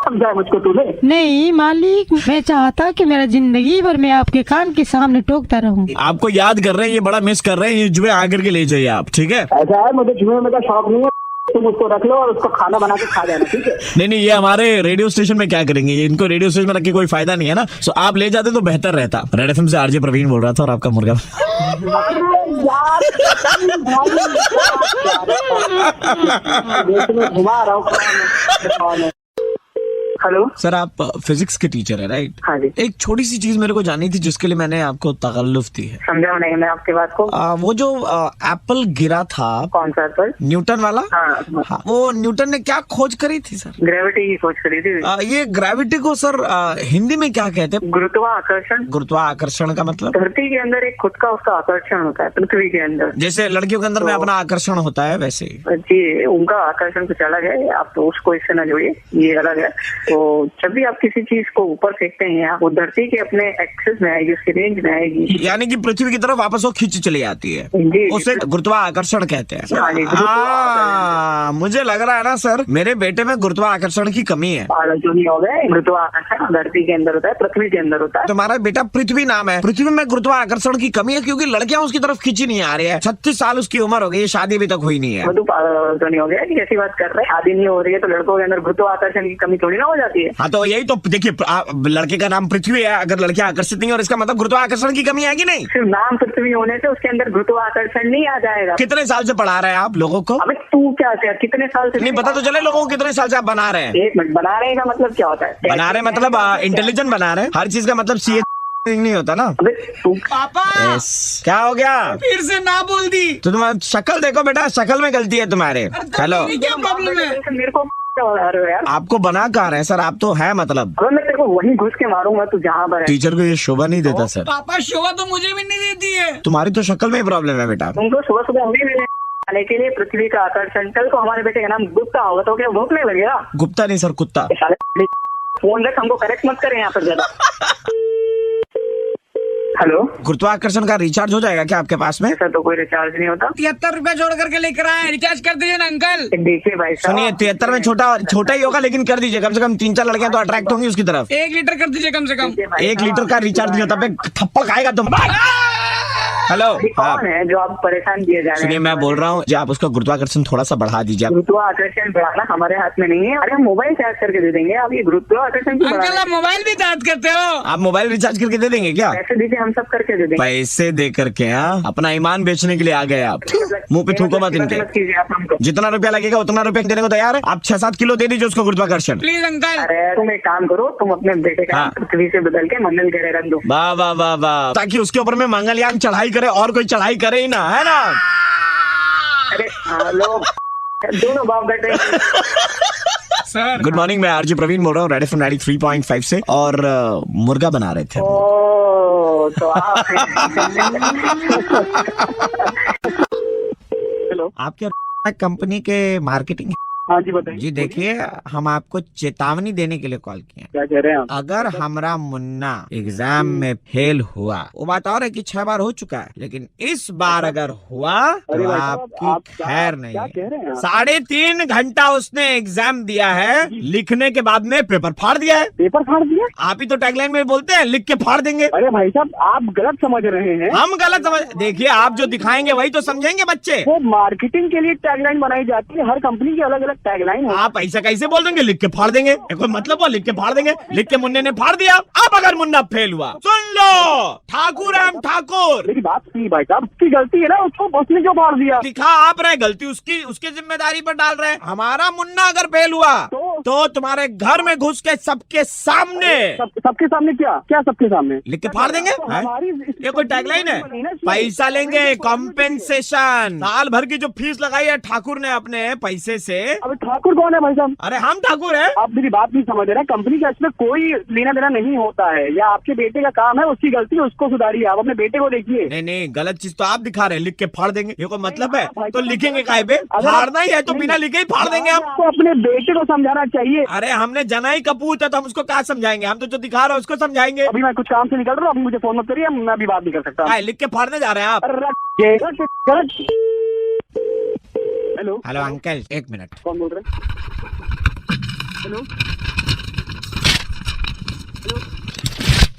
Speaker 2: समझाया मुझको तूने?
Speaker 5: नहीं मालिक, मैं चाहता कि मेरा जिंदगी भर मैं आपके कान के सामने टोकता रहूं।
Speaker 6: आपको याद कर रहे हैं, ये बड़ा मिस कर रहे हैं, ये जुए आकर के ले जाइए आप, ठीक है?
Speaker 2: ऐसा है, मुझे जुए में का शौक नहीं है, तुम उसको रख लो और उसको खाना बना के खा जाना, ठीक है?
Speaker 6: नहीं नहीं, ये हमारे रेडियो स्टेशन में क्या करेंगे, ये इनको रेडियो स्टेशन में रख के कोई फायदा नहीं है ना। सो आप ले जाते तो बेहतर रहता। रेड FM से आरजे प्रवीण बोल रहा था और आपका मुर्गा।
Speaker 2: घुमा रहा हूँ। हेलो
Speaker 6: सर, आप फिजिक्स के टीचर है राइट?
Speaker 2: हाँ जी।
Speaker 6: एक छोटी सी चीज मेरे को जाननी थी जिसके लिए मैंने आपको तकल्लुफ दी है।
Speaker 2: समझा नहीं मैं आपकी बात को।
Speaker 6: वो जो एप्पल गिरा था,
Speaker 2: कौन सा एप्पल?
Speaker 6: न्यूटन वाला।
Speaker 2: हाँ,
Speaker 6: वो न्यूटन ने क्या खोज करी थी सर?
Speaker 2: ग्रेविटी की खोज करी थी।
Speaker 6: ये ग्रेविटी को सर हिंदी में क्या कहते हैं?
Speaker 2: गुरुत्वाकर्षण।
Speaker 6: गुरुत्वाकर्षण का मतलब?
Speaker 2: धरती के अंदर एक खुद का उसका आकर्षण होता है, पृथ्वी के अंदर।
Speaker 6: जैसे लड़कियों के अंदर में अपना आकर्षण होता है वैसे ही।
Speaker 2: जी, उनका आकर्षण कुछ अलग है, आप तो उसको इससे न जोड़िए, ये अलग है। तो जब भी आप किसी चीज को ऊपर फेंकते हैं, वो धरती के अपने एक्सेस में आएगी, उसकी रेंज में आएगी,
Speaker 6: यानी कि पृथ्वी की तरफ वापस वो खींच चली जाती है,
Speaker 2: जी।
Speaker 6: उसे गुरुत्वाकर्षण कहते हैं।
Speaker 2: हाँ जी,
Speaker 6: मुझे लग रहा है ना सर, मेरे बेटे में गुरुत्वाकर्षण की कमी है।
Speaker 2: जो नहीं हो गया, गुरुत्वाकर्षण धरती के अंदर होता है, पृथ्वी के अंदर होता है।
Speaker 6: तुम्हारा बेटा पृथ्वी नाम है, पृथ्वी में गुरुत्वाकर्षण की कमी है क्योंकि लड़कियां उसकी तरफ खींची नहीं आ रही है। 36 साल उसकी उम्र हो गई, शादी अभी तक हुई नहीं है।
Speaker 2: तो नहीं हो गया, कैसी बात कर रहे हैं? शादी नहीं हो रही है तो लड़कों के अंदर गुरुत्वाकर्षण की कमी थोड़ी ना हो जाती है।
Speaker 6: हाँ, तो यही तो देखिए, लड़के का नाम पृथ्वी है, अगर लड़कियां आकर्षित नहीं है और इसका मतलब गुरुत्वाकर्षण की कमी है कि नहीं?
Speaker 2: सिर्फ नाम पृथ्वी होने से उसके अंदर गुरुत्वाकर्षण नहीं आ जाएगा।
Speaker 6: कितने साल से पढ़ा रहे हैं आप लोगों को?
Speaker 2: अबे तू क्या कितने साल से?
Speaker 6: नहीं पता तो चले लोगों को कितने साल से आप बना रहे हैं।
Speaker 2: एक मिनट, बना रहे का मतलब क्या होता है?
Speaker 6: बना रहे मतलब इंटेलिजेंट बना रहे हैं, हर चीज का मतलब सीए नहीं होता ना।
Speaker 2: अबे तू
Speaker 4: पापा
Speaker 6: क्या हो गया?
Speaker 4: फिर से ना बोल दी।
Speaker 6: तो तुम्हारी शक्ल देखो बेटा, शक्ल में गलती है तुम्हारे। हेलो,
Speaker 4: क्या प्रॉब्लम है?
Speaker 2: मेरे को क्या बता रहे हो यार?
Speaker 6: आपको बना कहाँ रहे हैं सर? आप तो है मतलब।
Speaker 2: अबे मैं तेरे को वहीं घुस के मारूंगा तू जहाँ पर है।
Speaker 6: टीचर को ये शोभा नहीं देता सर।
Speaker 4: पापा शोभा तो मुझे भी नहीं देती है।
Speaker 6: तुम्हारी तो शक्ल में ही प्रॉब्लम है बेटा।
Speaker 2: तुमको सुबह सुबह हमें मिले आने के लिए पृथ्वी का आकर्षण। कल को हमारे बेटे का नाम गुप्ता होगा तो क्या भूख नहीं लगेगा?
Speaker 6: गुप्ता नहीं सर, कुत्ता।
Speaker 2: साले फोन रख, हमको करेक्ट मत करें यहाँ पर ज्यादा। हेलो
Speaker 3: गुरुत्वाकर्षण का रिचार्ज हो जाएगा क्या आपके पास में?
Speaker 2: ऐसा तो कोई रिचार्ज नहीं होता।
Speaker 4: 73 रुपए जोड़ करके लेकर आए, रिचार्ज कर दीजिए ना अंकल।
Speaker 2: देखिए भाई साहब,
Speaker 3: सुनिए 73 में छोटा ही होगा, लेकिन कर दीजिए। कम से कम 3-4 लड़कियां तो अट्रैक्ट होंगी उसकी तरफ।
Speaker 4: 1 लीटर कर दीजिए कम से कम।
Speaker 3: 1 लीटर का रिचार्ज नहीं होता, थप्पड़ खाएगा तुम। हेलो, हाँ
Speaker 2: कौन है जो आप परेशान किए जा रहे
Speaker 3: सुनिए
Speaker 2: हैं?
Speaker 3: मैं बोल रहा हूँ जी, आप उसका गुरुत्वाकर्षण थोड़ा सा बढ़ा दीजिए।
Speaker 2: गुरुत्वाकर्षण बढ़ाना हमारे हाथ में नहीं है। अरे हम मोबाइल चार्ज करके दे देंगे, आप ये गुरुत्वाकर्षण क्यों बढ़ा
Speaker 4: अंकल
Speaker 2: रहे
Speaker 4: आप मोबाइल भी चार्ज करते हो?
Speaker 3: आप मोबाइल रिचार्ज करके दे देंगे क्या?
Speaker 2: हैं? पैसे दीजिए, हम सब करके दे देंगे।
Speaker 3: पैसे दे करके? हाँ, अपना ईमान बेचने के लिए आ गए आप। मुंह पे थूको मत इनके।
Speaker 2: मत कीजिए आप हमको।
Speaker 3: जितना रुपया लगेगा उतना रुपया देने को तैयार है। आप 6-7 किलो दे दीजिए उसको गुरुत्वाकर्षण।
Speaker 4: Please uncle.
Speaker 2: अरे तुम एक काम करो, तुम अपने बेटे का
Speaker 3: हाँ।
Speaker 2: नाम पृथ्वी से बदल के मंगल ग्रह रख दो।
Speaker 3: वाह वाह वाह वाह, ताकि उसके ऊपर में मंगलयान चढ़ाई करे और कोई चढ़ाई करे ही ना, है ना?
Speaker 2: अरे हेलो, दोनों बाप बेटे।
Speaker 4: सर
Speaker 3: गुड मॉर्निंग, मैं आरजे प्रवीण बोल रहा हूँ, रेड एफएम 93.5 से। और मुर्गा बना रहे थे।
Speaker 2: ओ तो आप हेलो,
Speaker 3: आप क्या कंपनी के मार्केटिंग?
Speaker 2: हाँ जी बताइए।
Speaker 3: जी देखिए, हम आपको चेतावनी देने के लिए कॉल किए हैं।
Speaker 2: क्या कह रहे हैं आप?
Speaker 3: अगर हमारा मुन्ना एग्जाम में फेल हुआ, वो बात और है कि 6 बार हो चुका है, लेकिन इस बार अगर हुआ तो आपकी खैर नहीं है। 3.5 घंटा उसने एग्जाम दिया है, लिखने के बाद में पेपर फाड़ दिया है।
Speaker 2: पेपर फाड़ दिया?
Speaker 3: आप ही तो टैगलाइन में बोलते हैं लिख के फाड़ देंगे।
Speaker 2: अरे भाई साहब, आप गलत समझ रहे हैं।
Speaker 3: हम गलत समझ? देखिए, आप जो दिखाएंगे वही तो समझेंगे बच्चे।
Speaker 2: वो मार्केटिंग के लिए टैगलाइन बनाई जाती है, हर कंपनी की अलग अलग टैगलाइन है।
Speaker 3: आप ऐसा कैसे बोल देंगे लिख के फाड़ देंगे? ये कोई मतलब हुआ? लिख के फाड़ देंगे? लिख के मुन्ने ने फाड़ दिया। अब अगर मुन्ना फेल हुआ, सुन लो, ठाकुर एम ठाकुर,
Speaker 2: मेरी बात सुनिए भाई साहब, उसकी गलती है ना, उसको उसने क्यों फाड़ दिया?
Speaker 3: लिखा आप रहे, गलती उसकी, उसके जिम्मेदारी पर डाल रहे हैं। हमारा मुन्ना अगर फेल हुआ तो तुम्हारे घर में घुस के सबके सामने
Speaker 2: सबके सामने क्या सबके सामने
Speaker 3: लिख के फाड़ देंगे? ये कोई टैगलाइन है? पैसा लेंगे, कॉम्पेंसेशन। साल भर की जो फीस लगाई है ठाकुर ने अपने पैसे से।
Speaker 2: अब ठाकुर कौन है भाई साहब?
Speaker 3: अरे हम ठाकुर हैं।
Speaker 2: आप मेरी बात नहीं समझ रहे हैं। कंपनी का इसमें कोई लेना देना नहीं होता है, या आपके बेटे का काम है, उसकी गलती है, उसको सुधारिए। आप अपने बेटे को देखिए।
Speaker 3: नहीं नहीं, गलत चीज तो आप दिखा रहे हैं, लिख के फाड़ देंगे। ये कोई मतलब है? तो लिखेंगे काहे पे? फाड़ना ही है तो बिना लिखे ही फाड़ देंगे हम।
Speaker 2: आपको अपने बेटे को समझाना चाहिए।
Speaker 3: अरे हमने जना ही कपूत है तो हम उसको क्या समझाएंगे? हम तो जो दिखा रहे हैं उसको समझाएंगे।
Speaker 2: अभी मैं कुछ काम से निकल रहा हूँ, अभी मुझे फोन मत करिए, मैं अभी बात नहीं कर सकता।
Speaker 3: काहे लिख के फाड़ने जा रहे हैं आप?
Speaker 2: Hello
Speaker 3: hello uncle, 1 minute.
Speaker 2: कौन बोल रहे हैं? हेलो,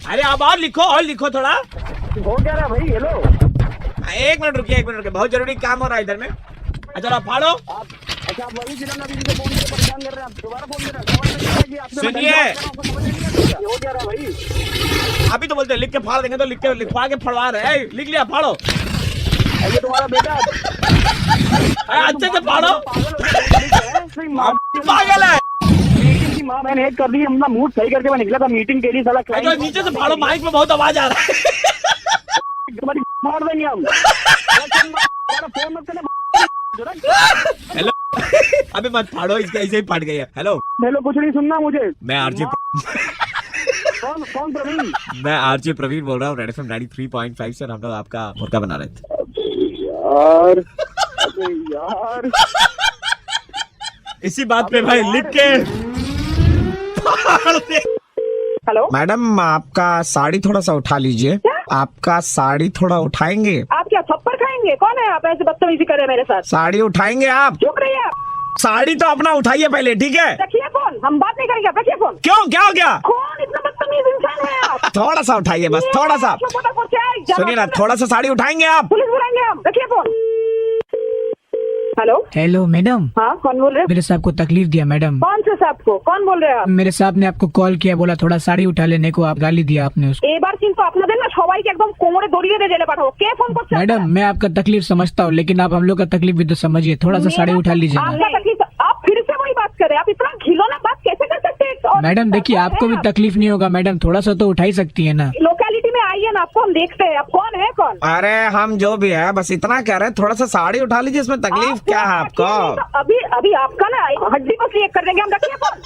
Speaker 3: अरे आप और लिखो थोड़ा।
Speaker 2: हो क्या रहा है भाई? हेलो,
Speaker 3: 1 मिनट रुकिए, 1 मिनट रुकिए, बहुत जरूरी काम हो रहा है इधर में। अच्छा आप फाड़ो।
Speaker 2: अच्छा आप वही जिला नबी से फोन करके परेशान कर रहे हैं, आप दोबारा फोन कर रहे हैं।
Speaker 3: सुनिए,
Speaker 2: हो क्या रहा है भाई?
Speaker 3: अभी तो बोलते हैं लिख के फाड़ देंगे, तो लिख के लिखवा के फड़वा रहे हैं। लिख लिया, फाड़ो।
Speaker 2: ये तुम्हारा बेटा
Speaker 3: अच्छे से फाड़ो। पागल है।
Speaker 2: मीटिंग की माँ मैंने एक कर दी, अपना मूड सही करके मैं निकला था मीटिंग के लिए। साला
Speaker 3: अच्छा, नीचे से फाड़ो, माइक में बहुत आवाज आ रहा है।
Speaker 2: तुम्हारी मार देंगे हम। फोन मत करना।
Speaker 3: हेलो, अभी मत फाड़ो, इसके ऐसे ही फट गई है। हेलो
Speaker 2: हेलो, कुछ नहीं सुनना मुझे।
Speaker 3: मैं आरजे
Speaker 2: कौन प्रवीण?
Speaker 3: मैं आरजे प्रवीण बोल रहा हूँ, रेड एफएम 93.5 से। हम लोग आपका मुर्गा बना रहे थे।
Speaker 2: यार अबे यार,
Speaker 3: इसी बात पे भाई लिख के
Speaker 7: हेलो
Speaker 3: मैडम, आपका साड़ी थोड़ा सा उठा लीजिए। आपका साड़ी थोड़ा उठाएंगे?
Speaker 7: आप क्या थप्पड़ खाएंगे? कौन है आप? ऐसे बदतमीजी कर रहे हैं मेरे साथ।
Speaker 3: साड़ी उठाएंगे आप?
Speaker 7: चुप रहिए आप।
Speaker 3: साड़ी तो अपना उठाइए पहले, ठीक है?
Speaker 7: रखिए फोन, हम बात नहीं करेंगे। रखिए फोन।
Speaker 3: क्यों, क्या हो गया?
Speaker 7: कौन इतना बदतमीज इंसान है आप?
Speaker 3: थोड़ा सा उठाइए, बस थोड़ा सा। सुनिए ना, थोड़ा सा साड़ी उठाएंगे आप?
Speaker 7: पुलिस बुलाएंगे हम। रखिए फोन। Hello
Speaker 5: hello madam.
Speaker 7: हाँ, कौन बोल रहे हैं?
Speaker 5: मेरे साहब को तकलीफ दिया मैडम।
Speaker 7: कौन से साहब को? कौन बोल रहे हैं आप?
Speaker 5: मेरे साहब ने आपको कॉल किया, बोला थोड़ा साड़ी उठा लेने को, आप गाली दिया आपने उसको।
Speaker 7: এবার কিন্তু আপনাদের না সবাইকে একদম কোমরে দড়িয়ে দিয়ে জেলে পাঠাবো। কে ফোন করছে?
Speaker 5: मैडम मैं आपका तकलीफ समझता हूँ, लेकिन आप हम लोग का तकलीफ भी तो समझिए। थोड़ा सा साड़ी उठा लीजिए ना।
Speaker 7: आपका तकलीफ, आप फिर से वही बात कर रहे हैं। आप इतना घिनौना बात कैसे कर सकते हैं? और
Speaker 5: मैडम देखिए, आपको भी तकलीफ नहीं होगा मैडम, थोड़ा सा तो उठा ही सकती है ना।
Speaker 7: लोकेलिटी में आइए ना, आपको हम देखते हैं। आप कौन है? कौन?
Speaker 3: अरे हम जो भी है बस इतना कह रहे हैं, थोड़ा सा साड़ी उठा लीजिए, इसमें तकलीफ क्या है आपको?
Speaker 7: अभी अभी आपका ना हड्डी को क्लियर कर देंगे हम। रखिए फोन।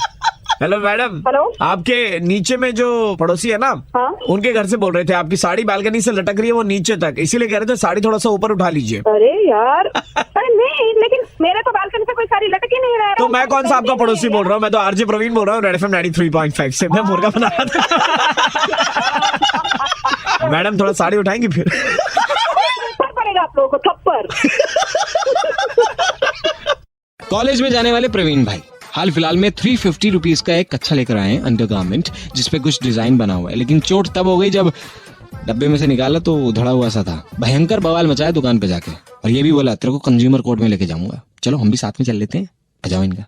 Speaker 3: Hello madam,
Speaker 7: hello.
Speaker 3: आपके नीचे में जो पड़ोसी है ना,
Speaker 7: हाँ?
Speaker 3: उनके घर से बोल रहे थे, आपकी साड़ी बालकनी से लटक रही है वो नीचे तक, इसीलिए कह रहे थे साड़ी थोड़ा सा ऊपर उठा लीजिए।
Speaker 7: अरे यार, अरे नहीं, लेकिन मेरे तो बालकनी से कोई साड़ी लटक ही नहीं रहा है।
Speaker 3: तो मैं कौन सा आपका पड़ोसी बोल रहा हूँ? मैं तो आरजे प्रवीण बोल रहा हूँ, रेड एफएम 93.5 से। मैं मुर्गा बना रहा था।
Speaker 6: मैडम थोड़ा साड़ी उठाएंगी फिर?
Speaker 7: थप्पड़ पड़ेगा आप लोगों को, थप्पड़।
Speaker 8: कॉलेज में जाने वाले प्रवीण भाई हाल फिलहाल में 350 रुपीज का एक कच्छा लेकर आए हैं अंडरगारमेंट, जिसपे कुछ डिजाइन बना हुआ है, लेकिन चोट तब हो गई जब डब्बे में से निकाला तो उधड़ा हुआ सा था। भयंकर बवाल मचाया दुकान पे जाके, और ये भी बोला तेरे को कंज्यूमर कोर्ट में लेके जाऊंगा। चलो हम भी साथ में चल लेते हैं, बजाओ इनका।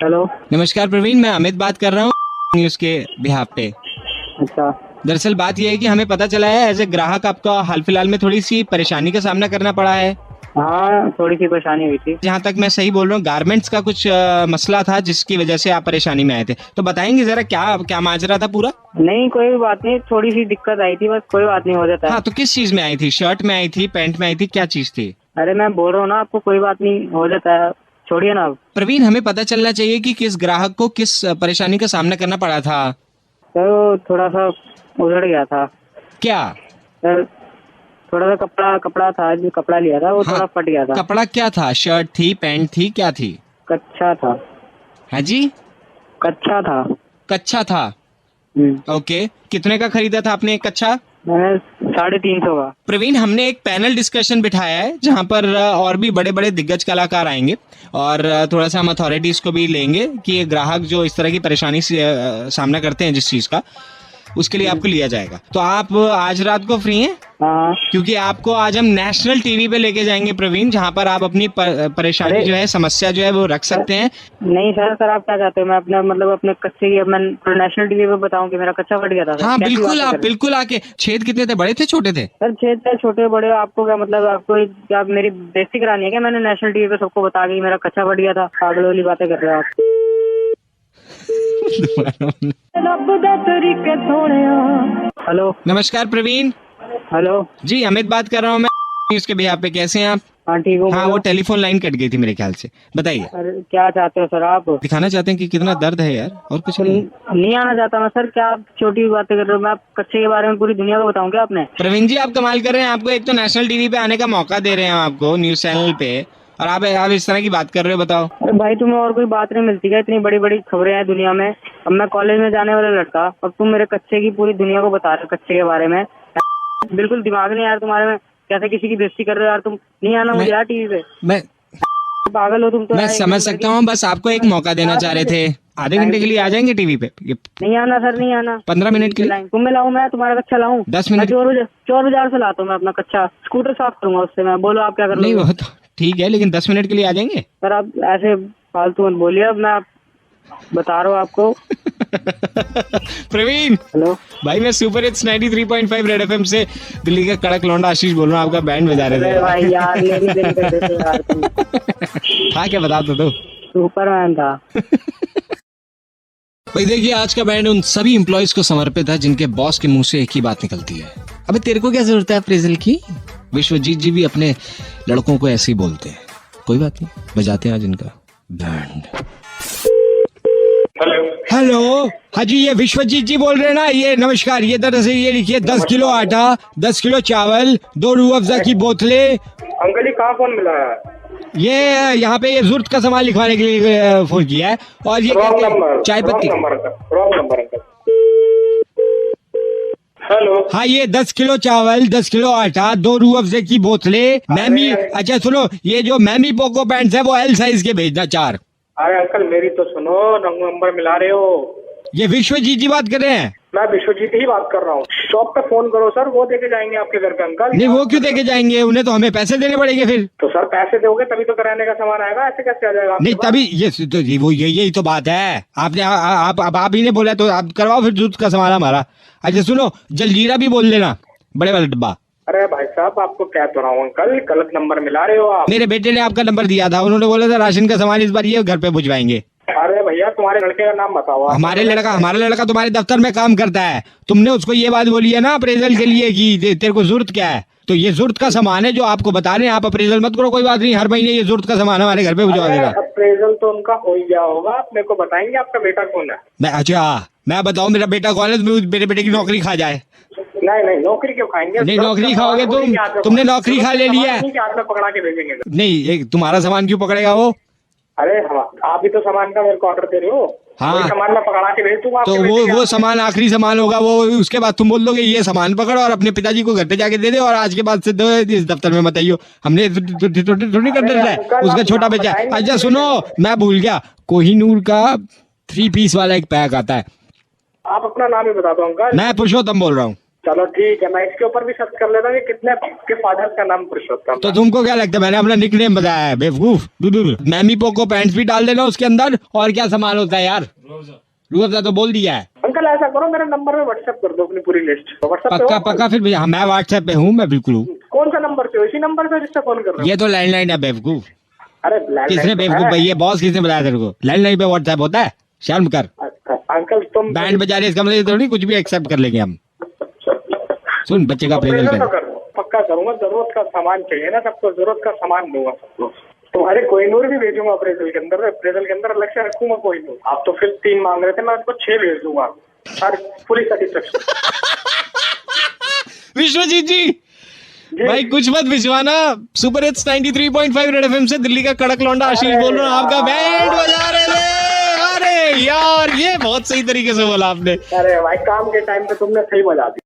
Speaker 2: हेलो,
Speaker 8: नमस्कार प्रवीण, मैं अमित बात कर रहा हूँ न्यूज के बिहाफ पे।
Speaker 2: अच्छा।
Speaker 8: दरअसल बात यह है कि हमें पता चला है एज ए ग्राहक आपका हाल फिलहाल में थोड़ी सी परेशानी का सामना करना पड़ा है।
Speaker 2: हाँ, थोड़ी सी परेशानी हुई थी।
Speaker 8: जहाँ तक मैं सही बोल रहा हूँ, गारमेंट्स का कुछ मसला था जिसकी वजह से आप परेशानी में आए थे, तो बताएंगे जरा क्या क्या माजरा था पूरा?
Speaker 2: नहीं, कोई भी बात नहीं, थोड़ी सी दिक्कत आई थी, बस कोई बात नहीं, हो जाता है।
Speaker 8: हाँ, तो किस चीज में आई थी? शर्ट में आई थी, पैंट में आई थी, क्या चीज थी?
Speaker 2: अरे मैं बोल रहा हूँ ना आपको, कोई बात नहीं, हो जाता है, छोड़िए ना।
Speaker 8: प्रवीण, हमें पता चलना चाहिए कि किस ग्राहक को किस परेशानी का सामना करना पड़ा था।
Speaker 2: सर थोड़ा सा उधड़ गया था।
Speaker 8: क्या?
Speaker 2: सर थोड़ा सा कपड़ा था, जो कपड़ा लिया था वो
Speaker 8: हाँ,
Speaker 2: थोड़ा फट गया था।
Speaker 8: कपड़ा क्या था? शर्ट थी, पैंट थी, क्या थी?
Speaker 2: कच्चा था।
Speaker 8: हाँ जी,
Speaker 2: कच्चा था।
Speaker 8: कच्चा था। ओके, कितने का खरीदा था आपने एक कच्चा?
Speaker 2: मैंने 350 का।
Speaker 8: प्रवीण, हमने एक पैनल डिस्कशन बिठाया है जहां पर और भी बड़े बड़े दिग्गज कलाकार आएंगे और थोड़ा सा हम अथॉरिटीज को भी लेंगे कि ये ग्राहक जो इस तरह की परेशानी से सामना करते हैं जिस चीज का, उसके लिए आपको लिया जाएगा। तो आप आज रात को फ्री हैं?
Speaker 2: हाँ।
Speaker 8: क्योंकि आपको आज हम नेशनल टीवी पे लेके जाएंगे प्रवीण, जहाँ पर आप अपनी परेशानी जो है, समस्या जो है वो रख सकते हैं।
Speaker 2: नहीं सर, आप क्या चाहते हो? मैं अपने कच्चे की मैं नेशनल टीवी पे बताऊं कि मेरा कच्चा फट गया था?
Speaker 8: हाँ बिल्कुल, आप बिल्कुल आके। छेद कितने थे? बड़े थे, छोटे थे?
Speaker 2: सर छेद थे, छोटे बड़े, आपको क्या मतलब? आपको क्या मेरी बेइज्जती करानी है क्या? मैंने नेशनल टीवी पे सबको बता के मेरा कच्चा फट गया था? पागल वाली बातें कर रहे हो आप। हेलो।
Speaker 8: नमस्कार प्रवीण।
Speaker 2: हेलो
Speaker 8: जी, अमित बात कर रहा हूँ मैं उसके बिहाफ पे। कैसे हैं आप?
Speaker 2: हाँ ठीक हूँ।
Speaker 8: हाँ, वो टेलीफोन लाइन कट गई थी मेरे ख्याल से। बताइए,
Speaker 2: अरे क्या चाहते हो सर आप?
Speaker 8: दिखाना चाहते हैं कि कितना दर्द है यार, और कुछ
Speaker 2: नहीं आना चाहता मैं सर। क्या आप छोटी बातें कर रहे हो? मैं आप कच्चे के बारे में पूरी दुनिया को बताऊँ क्या आपने?
Speaker 8: प्रवीण जी, आप कमाल कर रहे हैं। आपको एक तो नेशनल टीवी पे आने का मौका दे रहे हैं आपको, न्यूज चैनल पे, और आप इस तरह की बात कर रहे हो। बताओ।
Speaker 2: अरे भाई, तुम्हें और कोई बात नहीं मिलती क्या? इतनी बड़ी बड़ी खबरें हैं दुनिया में। अब मैं कॉलेज में जाने वाला लड़का, और तुम मेरे कच्चे की पूरी दुनिया को बता रहे हो कच्चे के बारे में। बिल्कुल दिमाग नहीं यार तुम्हारे में। कैसे किसी की बेइज्जती कर रहे हो यार तुम? नहीं आना मुझे यार टीवी पे।
Speaker 8: मैं
Speaker 2: पागल हो तुम तो।
Speaker 8: मैं समझ सकता हूँ, बस आपको एक मौका देना चाह रहे थे। आधे घंटे के लिए आ जाएंगे टीवी पे?
Speaker 2: नहीं आना सर, नहीं आना।
Speaker 8: 15 मिनट के लिए?
Speaker 2: तुम्हें लाऊं मैं तुम्हारा कच्चा लाऊं?
Speaker 8: 10 मिनट?
Speaker 2: चोर बाजार से लाता हूँ मैं अपना कच्चा। स्कूटर साफ करूंगा उससे मैं। बोलो आप क्या कर रहे हो?
Speaker 8: नहीं, वो तो ठीक है, लेकिन 10 मिनट के लिए आ जाएंगे?
Speaker 2: सर आप ऐसे फालतू मत बोलिए। अब मैं बता रहा हूँ आपको।
Speaker 8: प्रवीण।
Speaker 2: हेलो
Speaker 8: भाई, मैं सुपर हिट्स 93.5 रेड एफएम से दिल्ली का कड़क लौंडा आशीष बोल रहा हूँ। आपका बैंड बजा रहे थे
Speaker 2: भाई यार, मेरी दिल कर देते यार तुम।
Speaker 8: हाँ, क्या बता दो?
Speaker 2: सुपरमैन था।
Speaker 8: भाई देखिए, आज का बैंड उन सभी एम्प्लॉयज को समर्पित है जिनके बॉस के मुंह से एक ही बात निकलती है, अबे तेरे को क्या जरूरत है अप्रेजल की? विश्वजीत जी भी अपने लड़कों को ऐसे ही बोलते हैं। कोई बात नहीं, बजाते हैं आज इनका बैंड। हेलो, हाँ जी, ये विश्वजीत जी बोल रहे हैं ना? ये नमस्कार। ये दरअसल ये लिखिए 10 किलो आटा, 10 किलो चावल, 2 रूह अफ़ज़ा की बोतलें।
Speaker 9: अंकल जी कहाँ फोन मिला है?
Speaker 8: ये यहाँ पे ये ज़रूरत का सामान लिखवाने के लिए फोन किया है। और ये चाय पत्ती।
Speaker 9: Wrong number uncle. हेलो।
Speaker 8: हाँ, ये 10 किलो चावल, 10 किलो आटा, 2 रूह अफ़ज़ा की बोतलें, मैमी। अच्छा सुनो, ये जो मैमी पोको पैंट्स है वो L साइज के भेजना 4।
Speaker 9: अरे अंकल मेरी तो सुनो, रॉन्ग नंबर मिला रहे हो।
Speaker 8: ये विश्वजीत जी बात कर रहे हैं?
Speaker 9: मैं विश्वजीत ही बात कर रहा हूँ। शॉप पे फोन करो सर, वो देके जाएंगे आपके घर पे अंकल।
Speaker 8: नहीं, वो क्यों देके जाएंगे? उन्हें तो हमें पैसे देने पड़ेंगे फिर।
Speaker 9: तो सर पैसे दोगे तभी तो कराने का सामान आएगा, ऐसे कैसे आ जाएगा?
Speaker 8: नहीं, तभी ये वो यही तो बात है। आपने आप ही ने बोला तो आप करवाओ फिर दूध का सामान हमारा। अच्छा सुनो, जलजीरा भी बोल लेना, बड़े वाला डब्बा।
Speaker 9: अरे भाई साहब, आपको क्या तो रहा हूँ अंकल, गलत नंबर मिला रहे हो आप।
Speaker 8: मेरे बेटे ने आपका नंबर दिया था, उन्होंने बोला था राशन का सामान इस बार ये घर पे भिजवाएंगे।
Speaker 9: अरे भैया, तुम्हारे लड़के का नाम बताओ।
Speaker 8: हमारा लड़का तुम्हारे दफ्तर में काम करता है। तुमने उसको ये बात बोली है ना अप्रेजल के लिए कि तेरे को जरूरत क्या है, तो ये जरूरत का सामान है जो आपको बता रहे हैं। आप अप्रेजल मत करो, कोई बात नहीं, हर महीने ये जरूरत का सामान हमारे घर पे भिजवा देगा।
Speaker 9: अप्रेजल तो उनका हो ही गया होगा, आप मेरे को बताएंगे आपका बेटा कौन है?
Speaker 8: अच्छा, मैं बताऊँ मेरा बेटा कौन है? मेरे बेटे की नौकरी खा जाए।
Speaker 9: नहीं, नौकरी क्यों खाएंगे?
Speaker 8: नहीं, नौकरी खाओगे तुमने नौकरी खा ले लिया है।
Speaker 9: पकड़ा के भेजेंगे।
Speaker 8: नहीं, तुम्हारा सामान क्यों पकड़ेगा वो?
Speaker 9: अरे आप ही तो सामान का मेरे को ऑर्डर दे रहे हो।
Speaker 8: हाँ।
Speaker 9: वही सामान मैं पकड़ा के भेज दूंगा
Speaker 8: तो
Speaker 9: आपके बेटे के
Speaker 8: वो
Speaker 9: हाथ।
Speaker 8: सामान आखिरी सामान होगा, वो उसके बाद तुम बोल दोगे ये सामान पकड़ो और अपने पिताजी को घर पे जाके दे दे, और आज के बाद से दो इस दफ्तर में मत आइयो। हमने थोड़ी कर देता है
Speaker 9: अंकल,
Speaker 8: उसका
Speaker 9: आप
Speaker 8: छोटा बच्चा।
Speaker 9: बताएंगे
Speaker 8: अच्छा
Speaker 9: मुझे।
Speaker 8: सुनो, मैं भूल गया, कोहिनूर का 3 पीस वाला एक पैक आता है।
Speaker 9: आप अपना नाम ही बता दो अंकल।
Speaker 8: मैं पुरुषोत्तम बोल रहा हूँ।
Speaker 9: चलो ठीक है, मैं इसके ऊपर भी सर्च कर लेता हूँ कि कितने के फादर का नाम पुरुषोत्तम
Speaker 8: तो
Speaker 9: है।
Speaker 8: तुमको क्या लगता है, मैंने अपना निक नेम बताया है बेवकूफ। मैमी पोको पैंट्स भी डाल देना उसके अंदर। और क्या सामान होता है यार, रूह तो बोल दिया है।
Speaker 9: अंकल ऐसा करो, मेरे नंबर में व्हाट्सएप कर दो अपनी पूरी लिस्ट। व्हाट्सएप पे
Speaker 8: पक्का
Speaker 9: हो?
Speaker 8: पक्का, फिर हाँ, मैं व्हाट्सएप पे हूँ, मैं बिल्कुल हूँ।
Speaker 9: कौन सा नंबर पे हो? इसी नंबर पे जिससे फोन कर रहे हो?
Speaker 8: ये तो लैंडलाइन है बेवकूफ।
Speaker 9: अरे लैंडलाइन
Speaker 8: किसने
Speaker 9: तो
Speaker 8: बेवकूफ
Speaker 9: है।
Speaker 8: भाई, ये बॉस किसने बताया तेरे को लैंडलाइन पे व्हाट्सएप होता है? शर्म कर।
Speaker 9: अच्छा, अंकल तुम
Speaker 8: बैंड बजा रहे, इसका मतलब थोड़ी कुछ भी एक्सेप्ट कर लेंगे हम। सुन, बच्चे का अप्रेजल
Speaker 9: अप्रेजल तो
Speaker 8: कर।
Speaker 9: करो, पक्का करूंगा। जरूरत का सामान चाहिए ना सबको, जरूरत का सामान दूंगा सबको। तुम्हारे कोहिनूर भी भेजूंगा अप्रेजल के अंदर। अप्रेजल के अंदर अलग से रखूंगा कोहिनूर। आप तो फिर 3 मांग रहे थे, मैं आपको 6 भेज दूंगा। Sir police satisfaction.
Speaker 8: Vishwajeet ji भाई कुछ मत भिजवाना। सुपर हिट्स 93.5 रेड एफएम से दिल्ली का कड़क लौंडा आशीष बोल रहा हूँ, आपका बैंड बजा रहे थे। अरे यार, ये बहुत सही तरीके से बोला आपने।
Speaker 9: अरे भाई, काम के टाइम पे तुमने सही बजा दी।